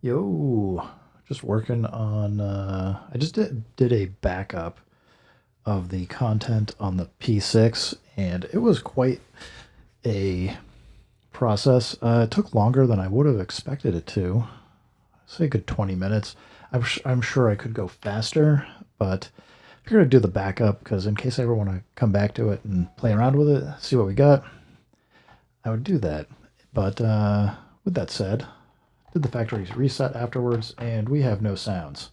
Yo, just working on. I just did a backup of the content on the P-6, and it was quite a process. It took longer than I would have expected it to. Say a good 20 minutes. I'm sure I could go faster, but I figured I'd do the backup because in case I ever want to come back to it and play around with it, see what we got, I would do that. But with that said, did the factory reset afterwards, and we have no sounds.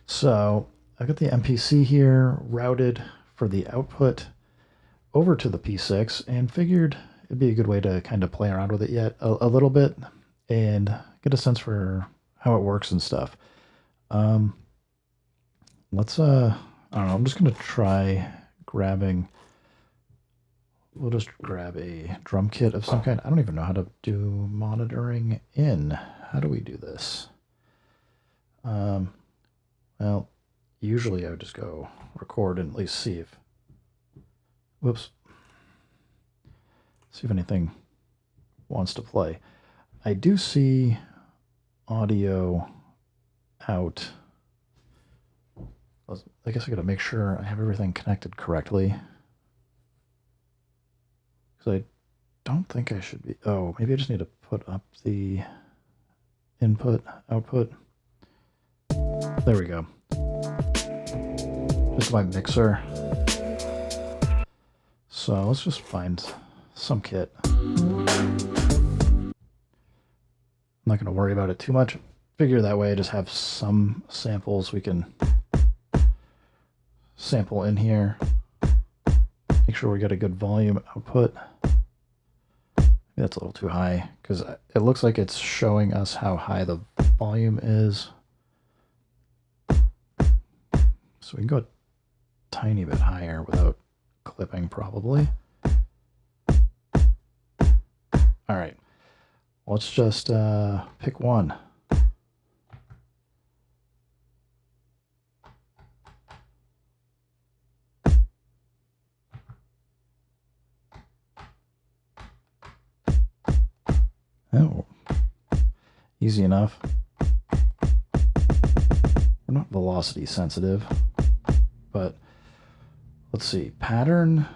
So I've got the MPC here routed for the output over to the P6 and figured it'd be a good way to kind of play around with it yet a little bit and get a sense for how it works and stuff. Um, let's, I don't know, I'm just going to try grabbing, we'll just grab a drum kit of some kind. I don't even know how to do monitoring in. How do we do this? Well, usually I would just go record and at least see if, whoops, see if anything wants to play. I do see audio out. I guess I gotta make sure I have everything connected correctly. Because I don't think I should be, oh, maybe I just need to put up the input, output. There we go. Just my mixer. So let's just find some kit. I'm not going to worry about it too much. Figure that way I just have some samples we can sample in here. Make sure we get a good volume output. Maybe that's a little too high because it looks like it's showing us how high the volume is. So we can go a tiny bit higher without clipping probably. All right, let's just pick one. Oh, easy enough. We're not velocity sensitive, but let's see, pattern.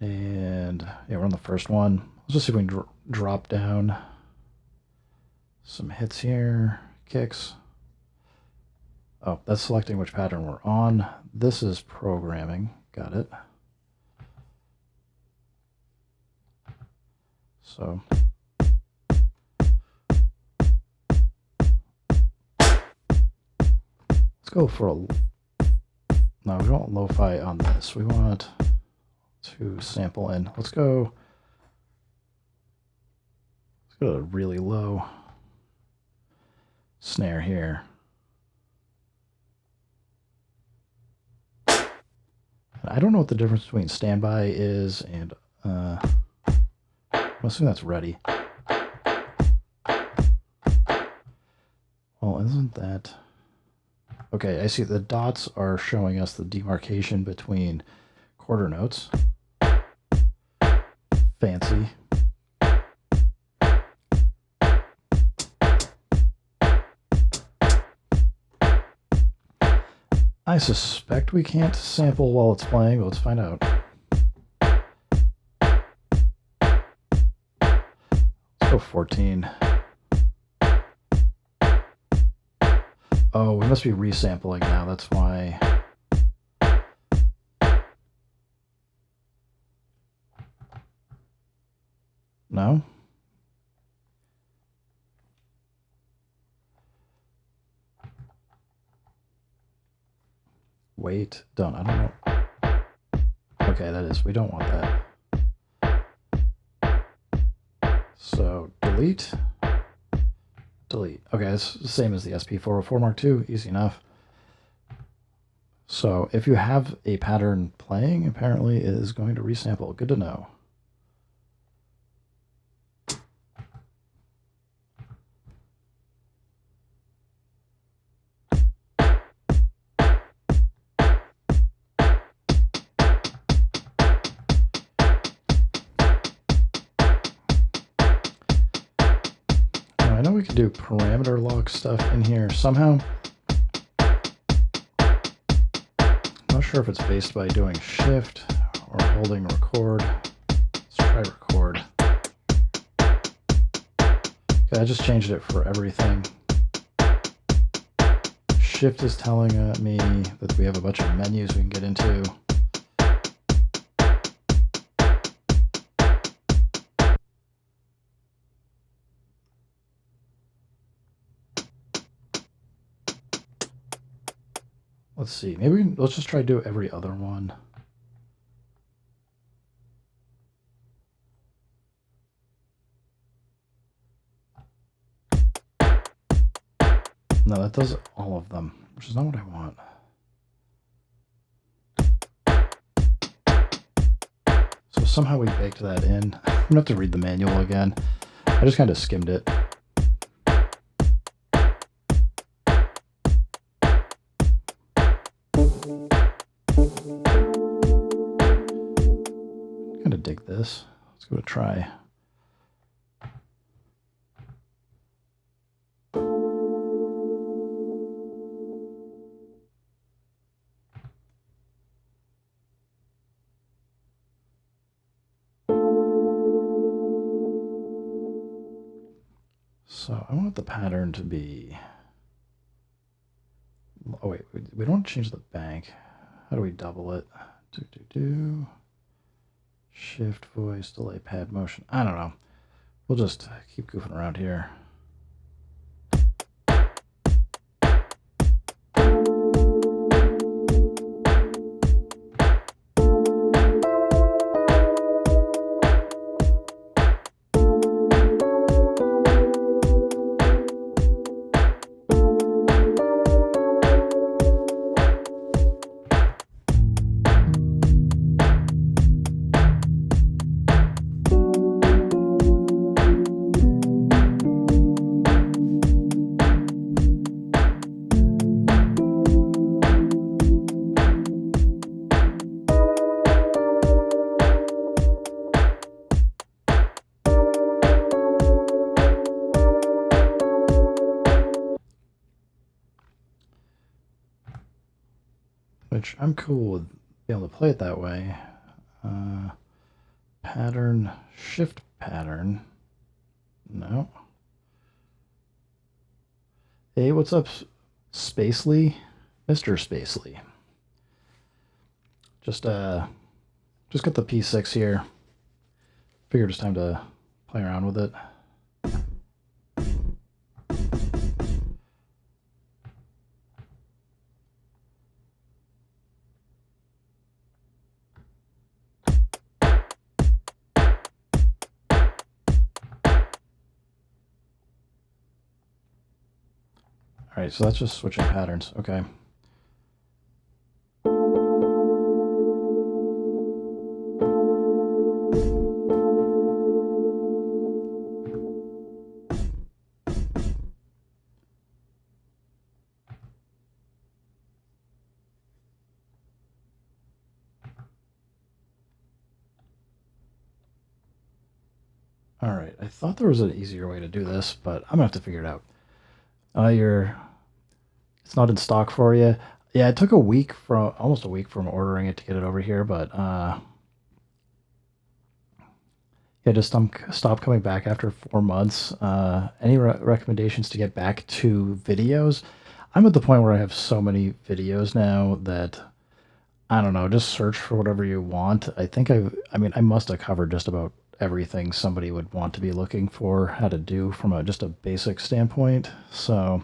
And yeah, we're on the first one. Let's just see if we can drop down some hits here, kicks. Oh, that's selecting which pattern we're on. This is programming. Got it. So let's go for a, no, we don't want lo-fi on this. We want to sample in. Let's go to a really low snare here. And I don't know what the difference between standby is and I'm assuming that's ready. Well, isn't that... Okay, I see the dots are showing us the demarcation between quarter notes. Fancy. I suspect we can't sample while it's playing, but let's find out. Let's go 14. Oh, we must be resampling now, that's why. No? Wait, done. I don't know. Okay, that is, we don't want that. So, delete. Delete. Okay, it's the same as the SP404 Mark II, easy enough. So, if you have a pattern playing, apparently it is going to resample. Good to know. I know we could do parameter lock stuff in here somehow. I'm not sure if it's based by doing shift or holding record. Let's try record. Okay, I just changed it for everything. Shift is telling me that we have a bunch of menus we can get into. Let's see, let's just try to do every other one. No, that does all of them, which is not what I want. So somehow we baked that in. I'm gonna have to read the manual again. I just kind of skimmed it. Kind of dig this. Let's give it a try. So I want the pattern to be... Oh wait, we don't want to change the bank. How do we double it? Shift, voice, delay, pad, motion. I don't know. We'll just keep goofing around here. Which I'm cool with being able to play it that way. Pattern, shift pattern. No. Hey, what's up, Spacely? Mr. Spacely. Just got the P-6 here. Figured it's time to play around with it. All right, so that's just switching patterns. Okay. All right, I thought there was an easier way to do this, but I'm gonna have to figure it out. It's not in stock for you. Yeah, it took almost a week from ordering it to get it over here, but yeah, just stop coming back after 4 months. Any recommendations to get back to videos? I'm at the point where I have so many videos now that I don't know, just search for whatever you want. I must have covered just about everything somebody would want to be looking for how to do from just a basic standpoint. So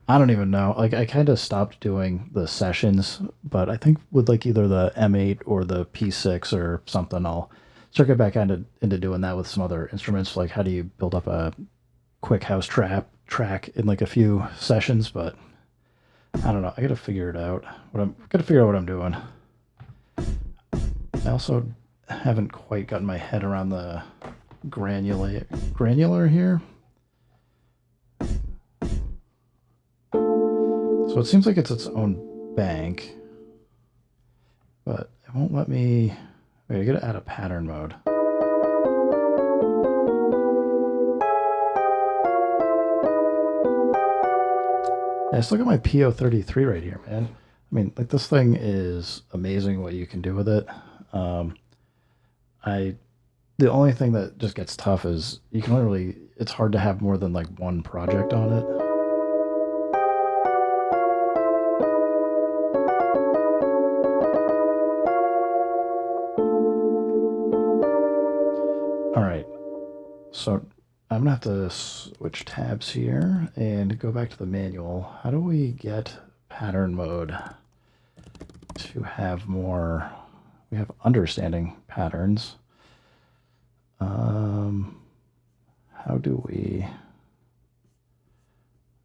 I don't even know. Like I kind of stopped doing the sessions, but I think with like either the M8 or the P6 or something, I'll start get back into doing that with some other instruments. Like how do you build up a quick house track in like a few sessions? But I don't know. I gotta figure it out. Gotta figure out what I'm doing. I also haven't quite gotten my head around the granular here. So it seems like it's its own bank, but it won't let me. Wait, I gotta add a pattern mode. I still got my PO33 right here, man. I mean, like, this thing is amazing what you can do with it. Um, I the only thing that just gets tough is you can literally, it's hard to have more than like one project on it. All right, so I'm gonna have to switch tabs here and go back to the manual. How do we get pattern mode to have more? We have understanding patterns. How do we?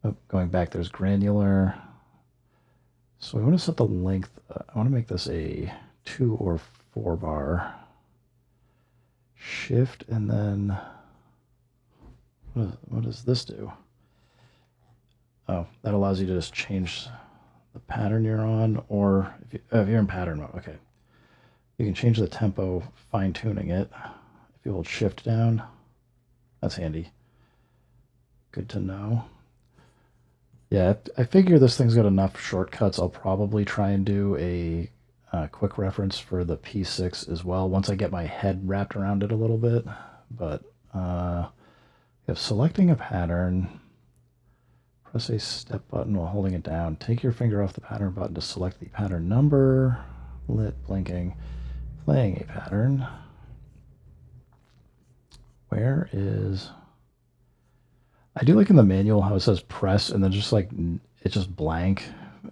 Oh, going back, there's granular. So we want to set the length. I want to make this a 2 or 4 bar. Shift and then what does this do? Oh, that allows you to just change the pattern you're on, or if you're in pattern mode, okay. You can change the tempo, fine-tuning it. If you hold shift down, that's handy. Good to know. Yeah, I figure this thing's got enough shortcuts. I'll probably try and do a quick reference for the P-6 as well once I get my head wrapped around it a little bit. But if selecting a pattern, press a step button while holding it down. Take your finger off the pattern button to select the pattern number. Lit, blinking, playing a pattern. Where is... I do like in the manual how it says press and then just like it's just blank.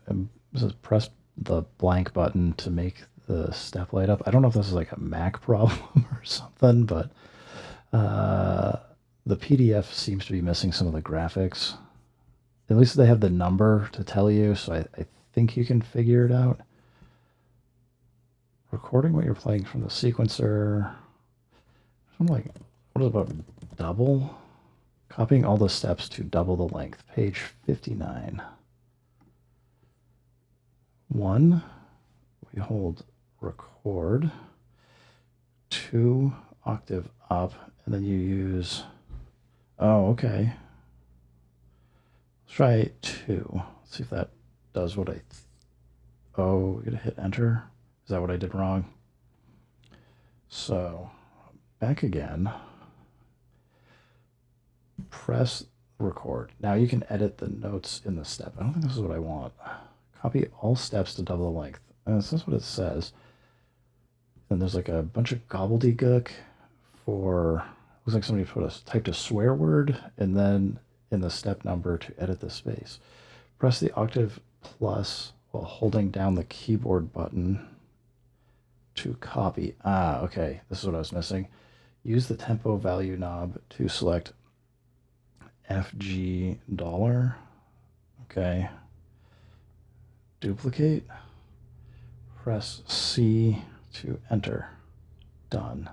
It says press the blank button to make the step light up. I don't know if this is like a Mac problem or something, but the PDF seems to be missing some of the graphics. At least they have the number to tell you, so I think you can figure it out. Recording what you're playing from the sequencer. I'm like, what is about double? Copying all the steps to double the length. Page 59. 1, we hold record. 2, octave up, and then you use... Oh, okay. Let's try 2. Let's see if that does what I... Oh, we gotta hit enter. Is that what I did wrong? So, back again. Press record. Now you can edit the notes in the step. I don't think this is what I want. Copy all steps to double the length. This is what it says. And there's like a bunch of gobbledygook for... Looks like somebody typed a swear word and then in the step number to edit the space. Press the octave plus while holding down the keyboard button to copy. Ah, okay. This is what I was missing. Use the tempo value knob to select FG $. Okay. Duplicate. Press C to enter. Done.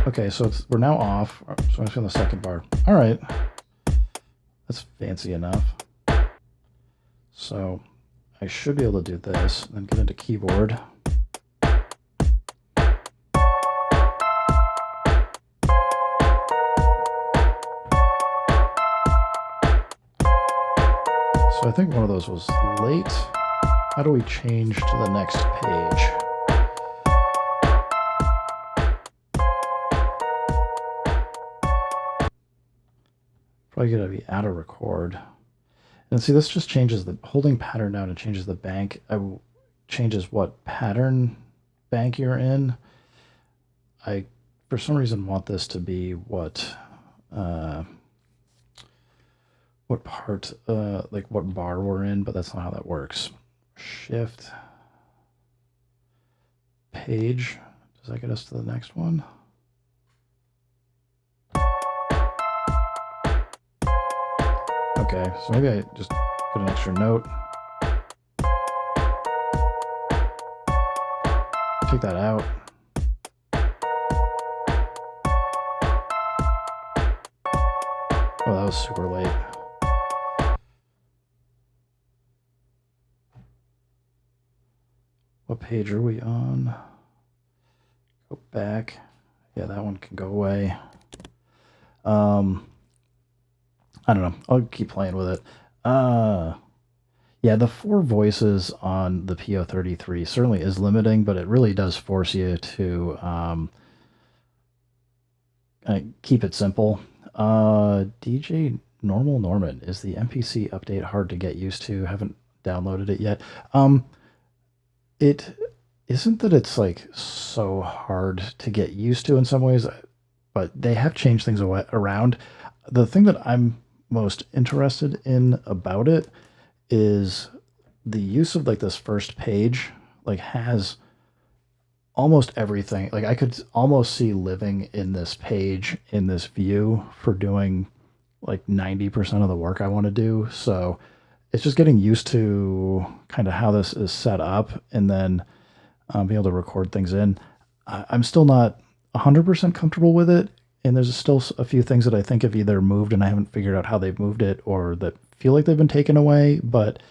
Okay, so we're now off. So I'm just on the second bar. All right. That's fancy enough. So I should be able to do this, then get into keyboard. So I think one of those was late. How do we change to the next page? Probably gonna be out of record. And see, this just changes the holding pattern down and changes the bank. Changes what pattern bank you're in. I, for some reason, want this to be what part, like what bar we're in, but that's not how that works. Shift page. Does that get us to the next one? Okay, so maybe I just put an extra note. Take that out. Oh, that was super late. What page are we on? Go back. Yeah, that one can go away. I don't know. I'll keep playing with it. Yeah, the four voices on the PO33 certainly is limiting, but it really does force you to keep it simple. DJ Normal Norman, is the NPC update hard to get used to? Haven't downloaded it yet. It isn't that it's like so hard to get used to in some ways, but they have changed things around. The thing that I'm most interested in about it is the use of like this first page like has almost everything. Like I could almost see living in this page in this view for doing like 90% of the work I want to do. So it's just getting used to kind of how this is set up and then being able to record things in. I'm still not 100% comfortable with it. And there's still a few things that I think have either moved and I haven't figured out how they've moved it or that feel like they've been taken away. But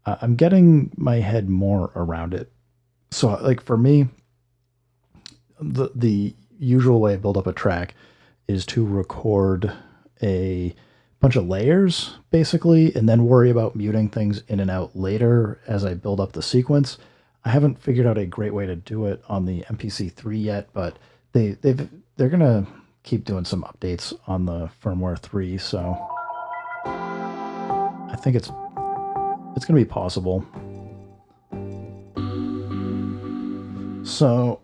I'm getting my head more around it. So, like for me, the usual way I build up a track is to record a bunch of layers basically and then worry about muting things in and out later as I build up the sequence. I haven't figured out a great way to do it on the MPC3 yet, but they're gonna keep doing some updates on the firmware 3, so I think it's gonna be possible. So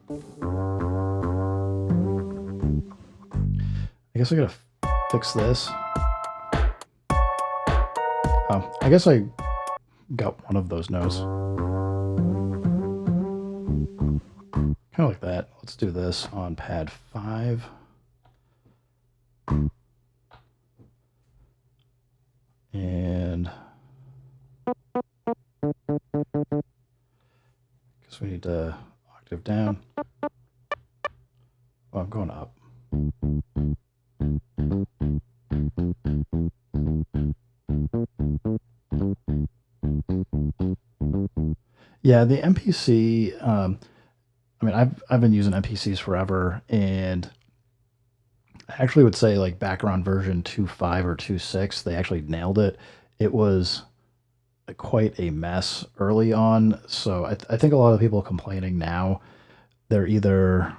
I guess I gotta fix this. I guess I got one of those notes. Kind of like that. Let's do this on pad 5. And guess we need to octave down. Oh, I'm going up. Yeah, the MPC, I mean, I've been using MPCs forever, and I actually would say like background version 2.5 or 2.6, they actually nailed it. It was quite a mess early on, so I think a lot of people complaining now, they're either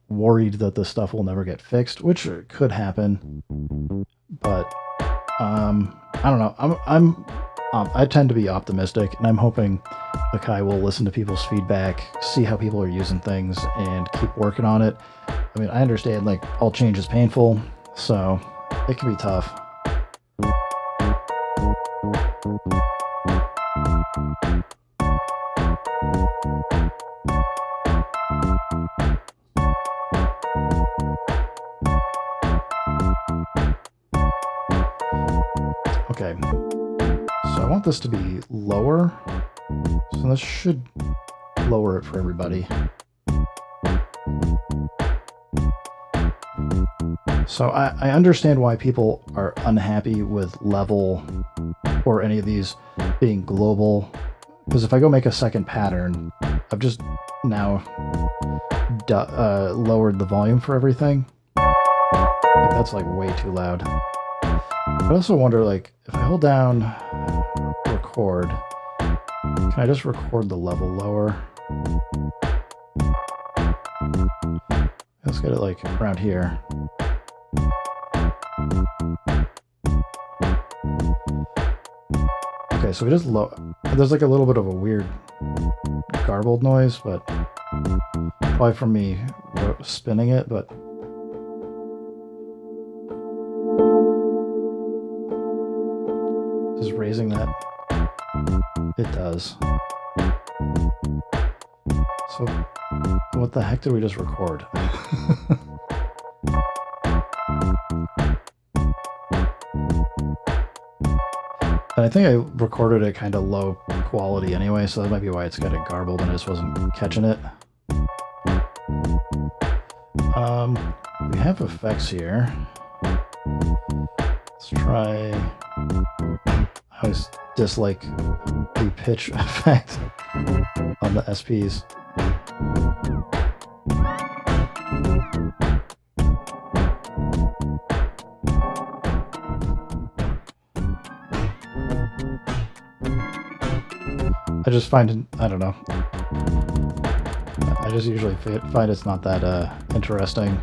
worried that this stuff will never get fixed, which could happen, but I don't know. I tend to be optimistic, and I'm hoping Akai will listen to people's feedback, see how people are using things, and keep working on it. I mean, I understand like all change is painful, so it can be tough. Okay, so I want this to be lower, so this should lower it for everybody. So I understand why people are unhappy with level or any of these being global, because if I go make a second pattern, I've just now lowered the volume for everything. Like, that's like way too loud. I also wonder, like, if I hold down record, can I just record the level lower? Let's get it like around here. Okay, so we just there's like a little bit of a weird garbled noise, but probably from me spinning it, but just raising that, it does. So what the heck did we just record? And I think I recorded it kind of low quality anyway, so that might be why it's got it garbled and I just wasn't catching it. We have effects here. Let's try. I always dislike the pitch effect on the SPs. I just find, I don't know. I just usually find it's not that interesting.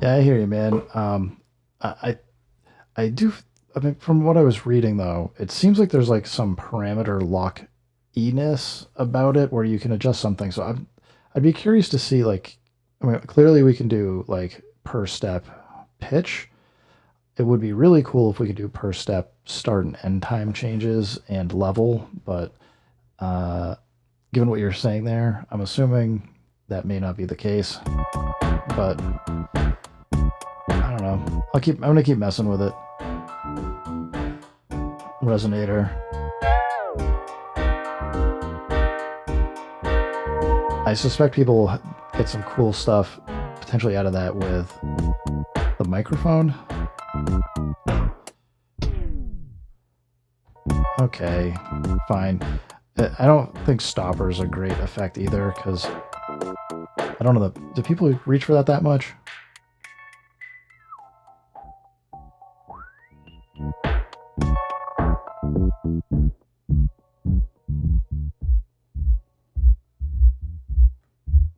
Yeah, I hear you, man. I do. I mean, from what I was reading, though, it seems like there's like some parameter lock-iness about it where you can adjust something. So I'd be curious to see, like, I mean, clearly we can do like per step pitch. It would be really cool if we could do per step start and end time changes and level, but uh, given what you're saying there, I'm assuming that may not be the case. But I don't know. I'm gonna keep messing with it. Resonator. I suspect people will get some cool stuff potentially out of that with the microphone. Okay, fine. I don't think stopper's a great effect either, because I don't know, do people reach for that much?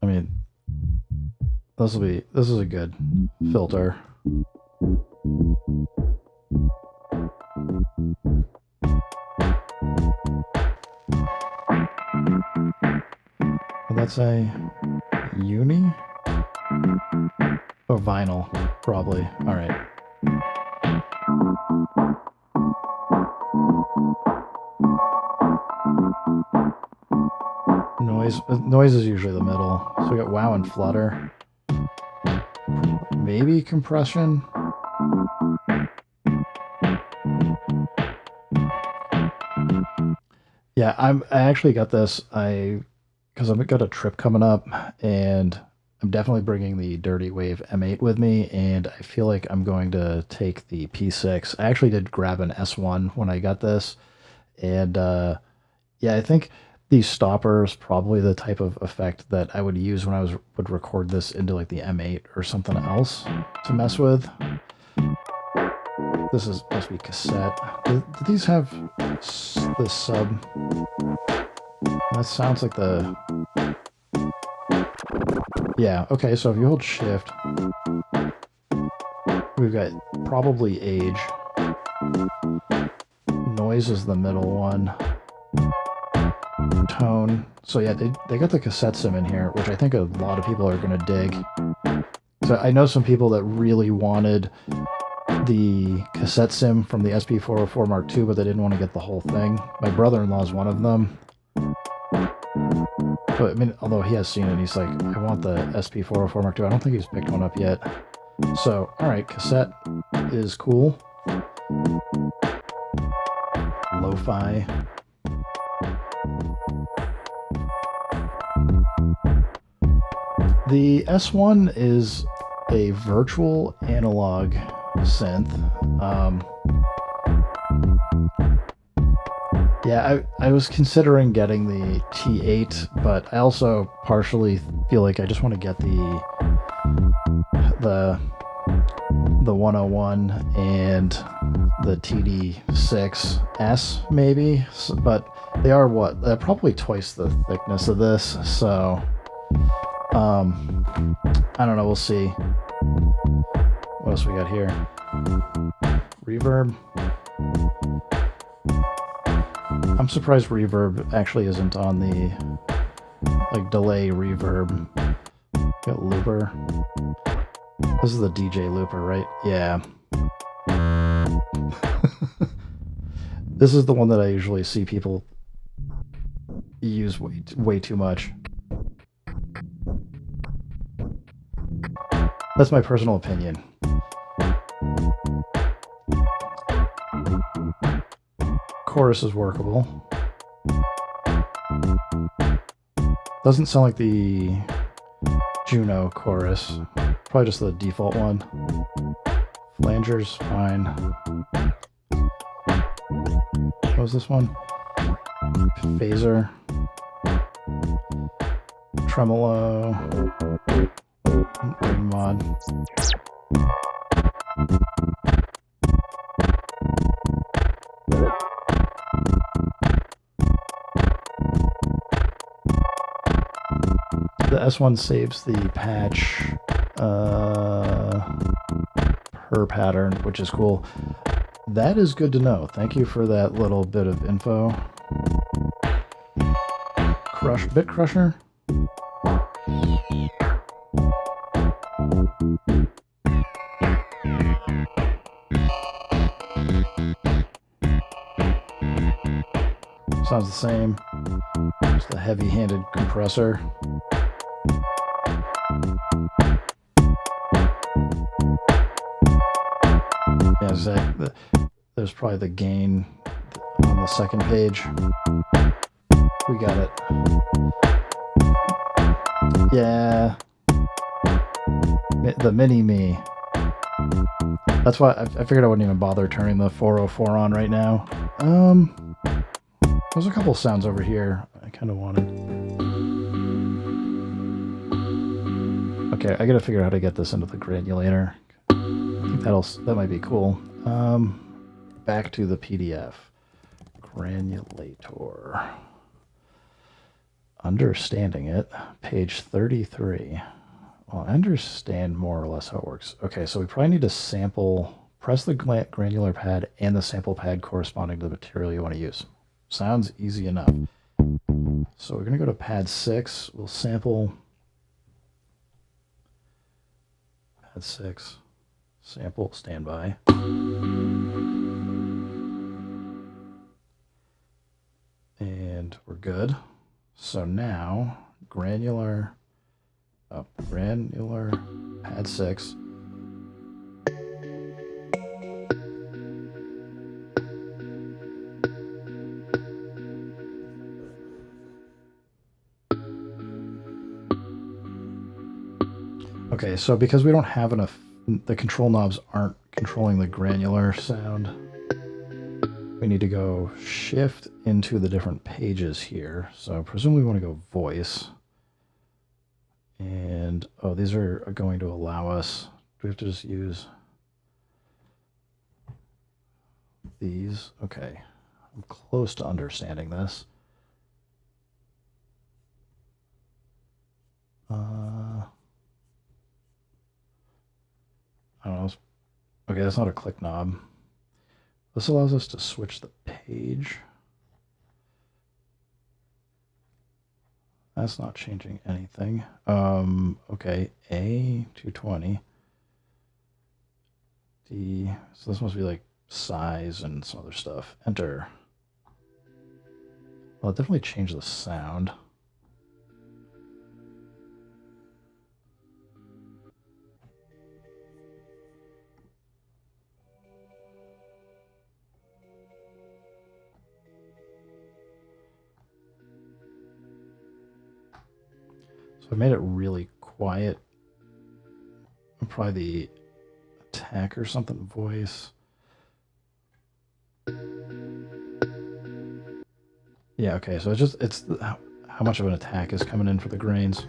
I mean, this is a good filter. Would that say uni? Or vinyl, probably. All right. Noise is usually the middle. So we got wow and flutter. Maybe compression. Yeah, I actually got this. Because I've got a trip coming up, and I'm definitely bringing the Dirty Wave M8 with me, and I feel like I'm going to take the P-6. I actually did grab an S1 when I got this, and yeah, I think the stopper is probably the type of effect that I would use when I would record this into like the M8 or something else to mess with. This must be cassette. Do these have the sub? That sounds like the... Yeah, okay, so if you hold shift, we've got probably age. Noise is the middle one. Tone. So yeah, they got the cassette sim in here, which I think a lot of people are going to dig. So I know some people that really wanted the cassette sim from the SP404 Mark II, but they didn't want to get the whole thing. My brother-in-law is one of them. But I mean, although he has seen it, he's like, I want the SP404 Mark II. I don't think he's picked one up yet. So, alright, cassette is cool. Lo-fi. The S1 is a virtual analog synth. Yeah, I was considering getting the T8, but I also partially feel like I just want to get the 101 and the TD6S maybe, but they are what? They're probably twice the thickness of this, so I don't know, we'll see. What else we got here? Reverb. I'm surprised reverb actually isn't on the like delay reverb. Got looper. This is the DJ looper, right? Yeah. This is the one that I usually see people use way too much. That's my personal opinion. Chorus is workable. Doesn't sound like the Juno chorus. Probably just the default one. Flanger's fine. What was this one? Phaser. tremolo mod. The S1 saves the patch per pattern, which is cool. That is good to know. Thank you for that little bit of info. Bit Crusher. Sounds the same. Just a heavy-handed compressor. Yeah, there's probably the gain on the second page. We got it. Yeah. The mini-me. That's why I figured I wouldn't even bother turning the 404 on right now. There's a couple sounds over here I kind of wanted. Okay, I gotta figure out how to get this into the granulator. I think that might be cool. Back to the PDF. Granulator. Understanding it. Page 33. Well, I understand more or less how it works. Okay, so we probably need to sample, press the granular pad and the sample pad corresponding to the material you want to use. Sounds easy enough. So we're going to go to pad 6. We'll sample pad 6. Sample, standby. And we're good. So now, granular pad 6. Okay, so because we don't have enough, the control knobs aren't controlling the granular sound, we need to go shift into the different pages here. So presumably we want to go voice. And, oh, these are going to allow us, do we have to just use these? Okay, I'm close to understanding this. I don't know. Okay, that's not a click knob. This allows us to switch the page. That's not changing anything. Okay, A, 220. D, so this must be like size and some other stuff. Enter. Well, it definitely changed the sound. So I made it really quiet. Probably the attack or something voice. Yeah, okay, so it's how much of an attack is coming in for the grains.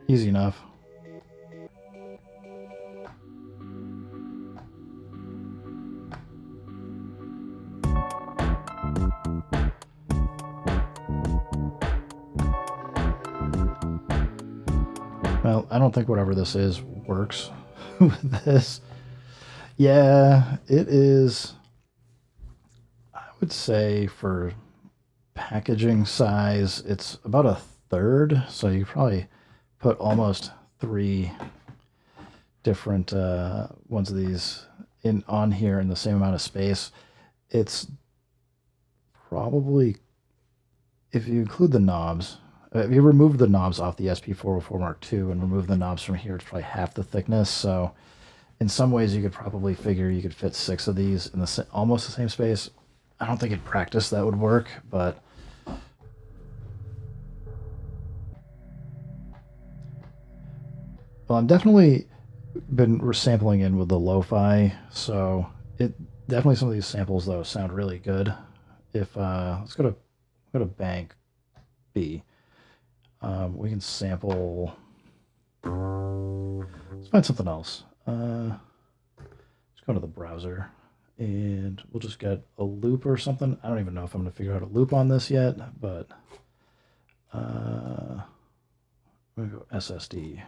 Easy enough. Well, I don't think whatever this is works with this. Yeah, it is. I would say for packaging size, it's about a third. So you probably put almost 3 different ones of these on here in the same amount of space. It's probably, if you include the knobs, if you remove the knobs off the SP404 Mark II and remove the knobs from here, it's probably half the thickness. So in some ways you could probably figure you could fit 6 of these in almost the same space. I don't think in practice that would work, but Well, I'm definitely been sampling in with the lo-fi, so it definitely some of these samples though sound really good. If let's go to bank B. We can sample. Let's find something else. Let's go to the browser, and we'll just get a loop or something. I don't even know if I'm going to figure out a loop on this yet, but I'm going to go SSD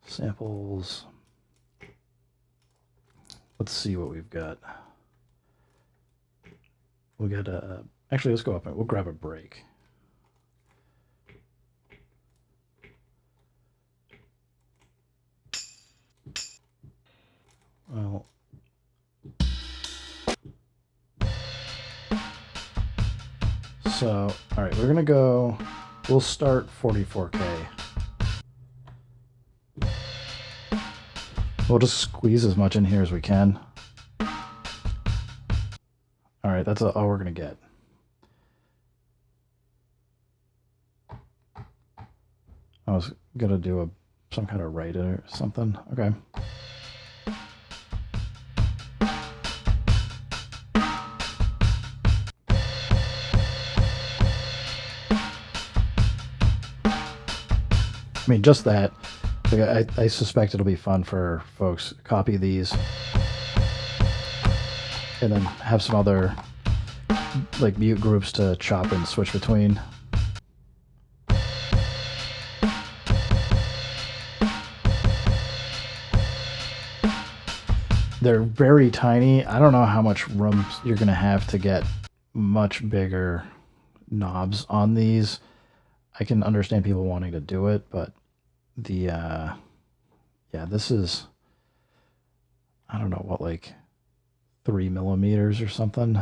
samples. Let's see what we've got. We got actually, let's go up and we'll grab a break. Well, so all right, we're gonna go. We'll start 44K. We'll just squeeze as much in here as we can. All right, that's all we're gonna get. I was gonna do some kind of write or something. Okay. I mean, just that. Like, I suspect it'll be fun for folks to copy these and then have some other like mute groups to chop and switch between. They're very tiny. I don't know how much room you're going to have to get much bigger knobs on these. I can understand people wanting to do it, but the yeah, this is, I don't know what, like 3 millimeters or something.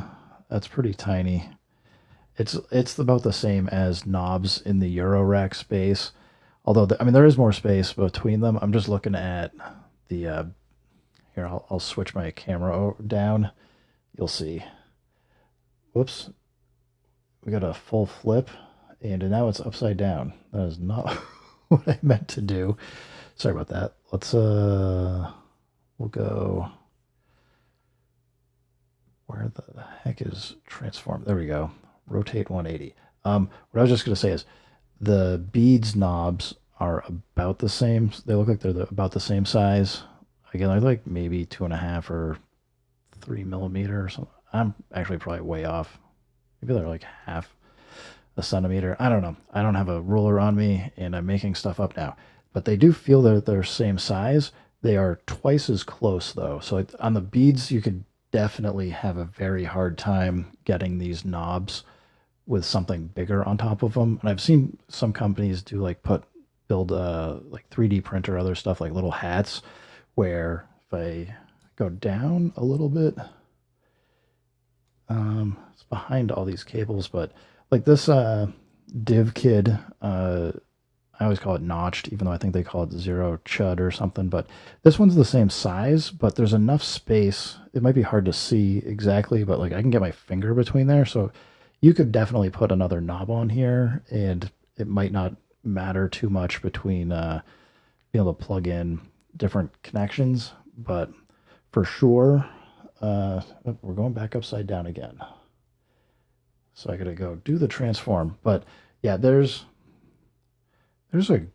That's pretty tiny. It's about the same as knobs in the Euro rack space. Although I mean there is more space between them. I'm just looking at the here. I'll switch my camera down. You'll see. Whoops, we got a full flip, and now it's upside down. That is not what I meant to do. Sorry about that. Let's we'll go. Where the heck is transform? There we go. Rotate 180. What I was just gonna say is the beads knobs are about the same. They look like they're about the same size. Again, they're like maybe 2.5 or 3 millimeter or something. I'm actually probably way off. Maybe they're like half a centimeter. I don't know. I don't have a ruler on me, and I'm making stuff up now. But they do feel that they're same size. They are twice as close though. So on the beads, you could definitely have a very hard time getting these knobs with something bigger on top of them. And I've seen some companies do like build like 3D printer other stuff like little hats where if I go down a little bit, it's behind all these cables, but like this div kid, I always call it notched, even though I think they call it zero chud or something. But this one's the same size, but there's enough space. It might be hard to see exactly, but like I can get my finger between there. So you could definitely put another knob on here, and it might not matter too much between being able to plug in different connections. But for sure, we're going back upside down again. So I gotta go do the transform. But yeah, there's like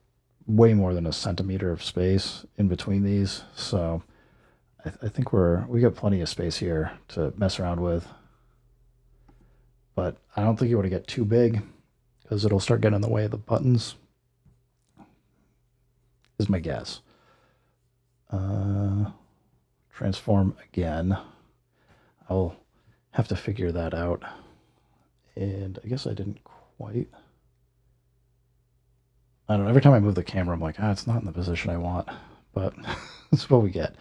way more than a centimeter of space in between these, so I think we got plenty of space here to mess around with. But I don't think you want to get too big because it'll start getting in the way of the buttons. Is my guess. Transform again. I'll have to figure that out. And I guess I didn't quite. I don't know. Every time I move the camera, I'm like, it's not in the position I want. But that's what we get.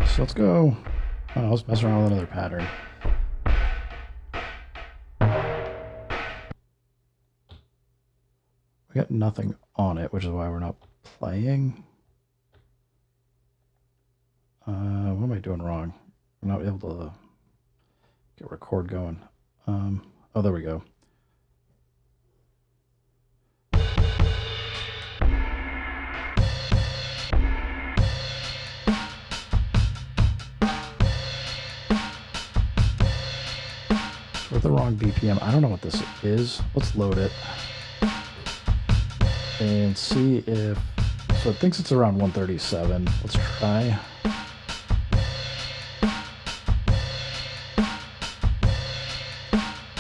So let's go Oh, let's mess around with another pattern. We got nothing on it, which is why we're not playing. What am I doing wrong? I'm not able to get record going. Oh, there we go. We're at the wrong BPM. I don't know what this is. Let's load it and see if... So it thinks it's around 137. Let's try.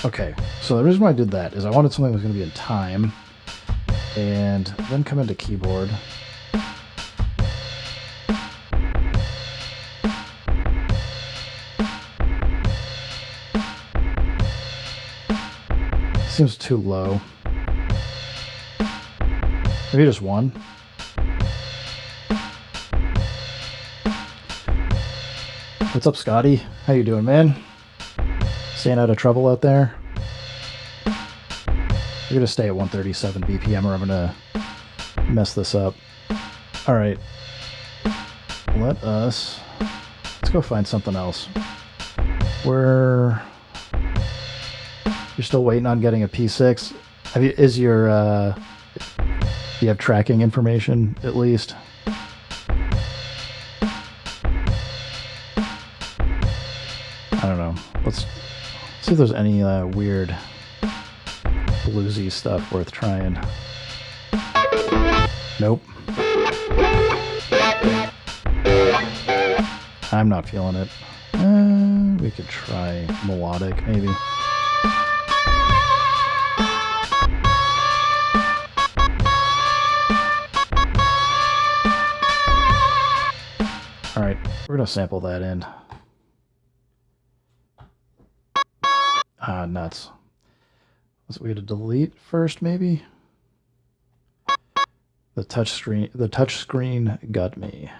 Okay, so the reason why I did that is I wanted something that was going to be in time, and then come into keyboard. Seems too low. Maybe just one. What's up, Scotty? How you doing, man? Staying out of trouble out there? We're gonna stay at 137 BPM or I'm gonna mess this up. Alright. Let's go find something else. You're still waiting on getting a P-6? Do you have tracking information at least? I don't know. Let's see if there's any weird bluesy stuff worth trying. Nope. I'm not feeling it. We could try melodic, maybe. Alright, we're gonna sample that in. Ah, nuts. We had to delete first, maybe? The touch screen got me.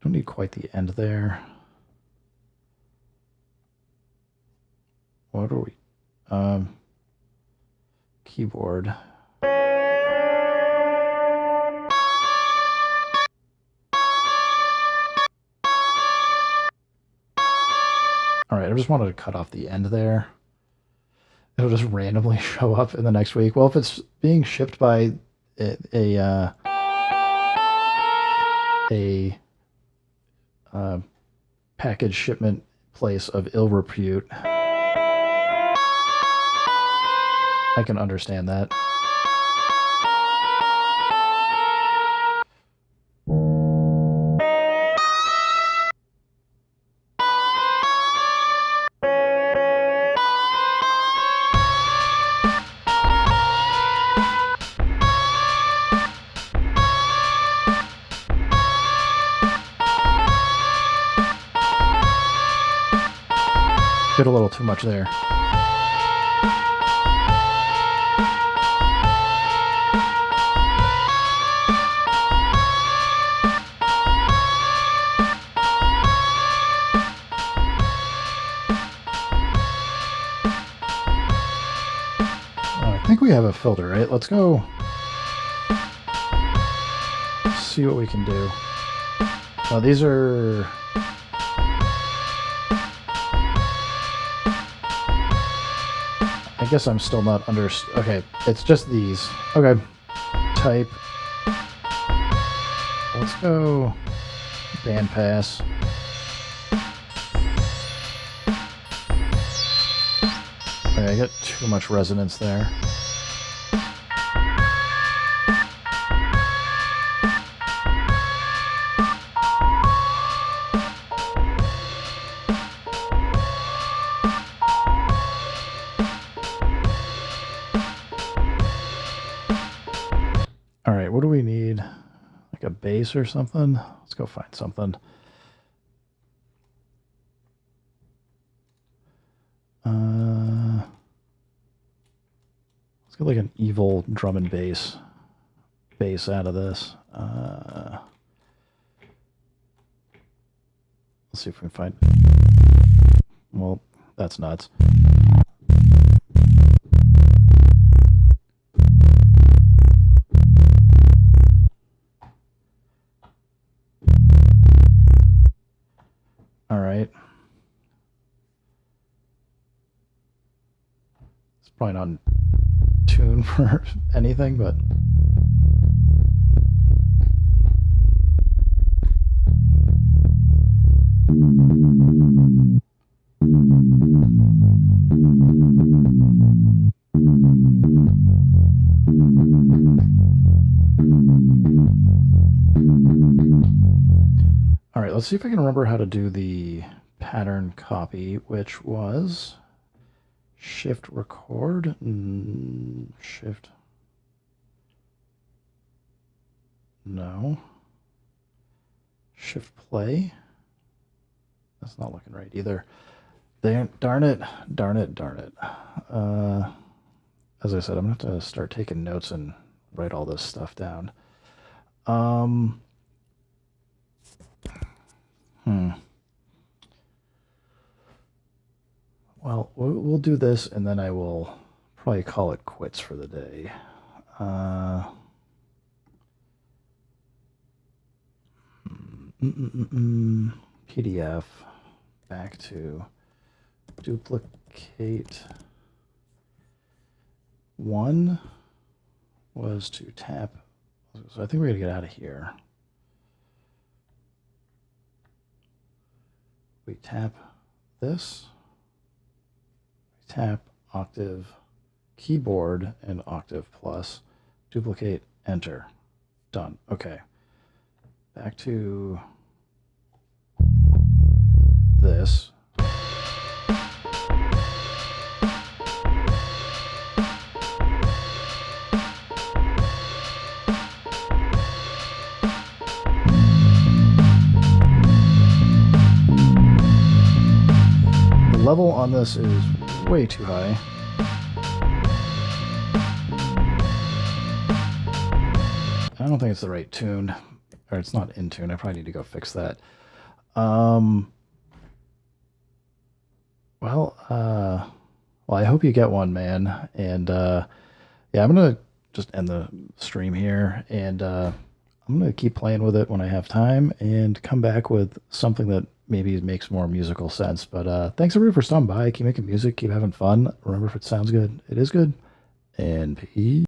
Don't need quite the end there. What are we? Keyboard. Alright, I just wanted to cut off the end there. It'll just randomly show up in the next week. Well, if it's being shipped by a package shipment place of ill repute, I can understand that. Did a little too much there. I think we have a filter, right? Let's go see what we can do. Oh, these are... I guess I'm still not under... Okay, it's just these. Okay. Type. Let's go bandpass. Okay, I got too much resonance there. Alright, what do we need? Like a bass or something? Let's go find something. Let's get like an evil drum and bass. bass out of this. Let's see if we can find. Well, that's nuts. All right. It's probably not in tune for anything, but. All right, let's see if I can remember how to do the pattern copy, which was shift record, shift, no, shift play. That's not looking right either. Darn it. As I said, I'm going to have to start taking notes and write all this stuff down. Well, we'll do this, and then I will probably call it quits for the day. PDF, back to duplicate. One was to tap, so I think we're gonna get out of here. We tap this, we tap Octave keyboard and Octave plus, duplicate, enter, done. Okay, back to this. The level on this is way too high. I don't think it's the right tune, or it's not in tune. I probably need to go fix that. Well, I hope you get one, man. And yeah, I'm gonna just end the stream here, and I'm gonna keep playing with it when I have time, and come back with something that maybe makes more musical sense. But thanks everybody for stopping by. Keep making music, keep having fun. Remember, if it sounds good, it is good. And peace.